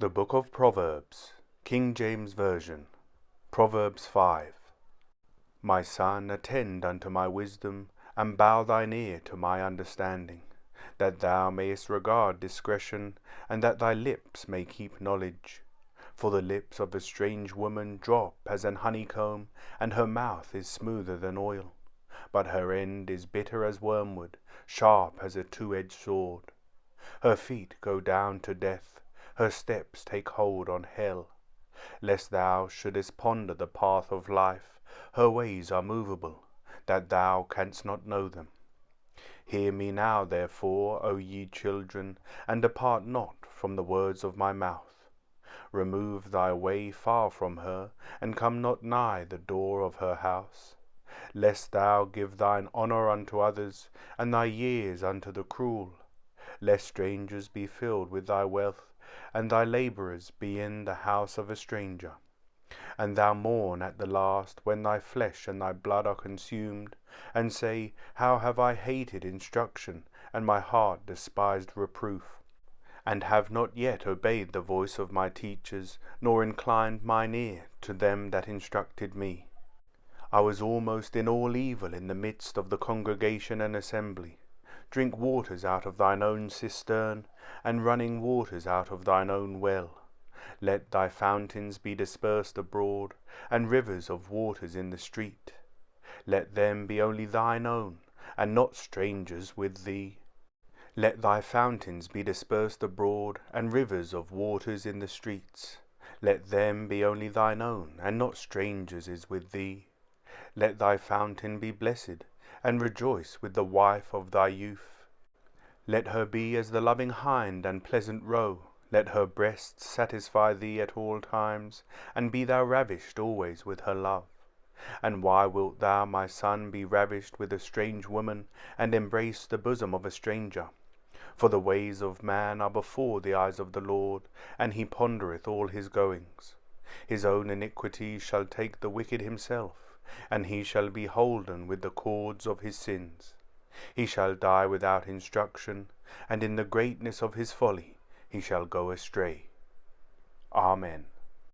The Book of Proverbs, King James Version, Proverbs 5. My son, attend unto my wisdom, and bow thine ear to my understanding, that thou mayest regard discretion, and that thy lips may keep knowledge. For the lips of a strange woman drop as an honeycomb, and her mouth is smoother than oil. But her end is bitter as wormwood, sharp as a two-edged sword. Her feet go down to death, her steps take hold on hell. Lest thou shouldest ponder the path of life, her ways are moveable, that thou canst not know them. Hear me now, therefore, O ye children, and depart not from the words of my mouth. Remove thy way far from her, and come not nigh the door of her house. Lest thou give thine honour unto others, and thy years unto the cruel. Lest strangers be filled with thy wealth, and thy labourers be in the house of a stranger. And thou mourn at the last, when thy flesh and thy blood are consumed, and say, How have I hated instruction, and my heart despised reproof, and have not yet obeyed the voice of my teachers, nor inclined mine ear to them that instructed me. I was almost in all evil in the midst of the congregation and assembly. Drink waters out of thine own cistern, and running waters out of thine own well. Let thy fountains be dispersed abroad, and rivers of waters in the street. Let them be only thine own, and not strangers with thee. Let thy fountains be dispersed abroad, and rivers of waters in the streets. Let them be only thine own, and not strangers is with thee. Let thy fountain be blessed, and rejoice with the wife of thy youth. Let her be as the loving hind and pleasant roe. Let her breasts satisfy thee at all times, and be thou ravished always with her love. And why wilt thou, my son, be ravished with a strange woman, and embrace the bosom of a stranger? For the ways of man are before the eyes of the Lord, and he pondereth all his goings. His own iniquity shall take the wicked himself, and he shall be holden with the cords of his sins. He shall die without instruction, and in the greatness of his folly he shall go astray. Amen.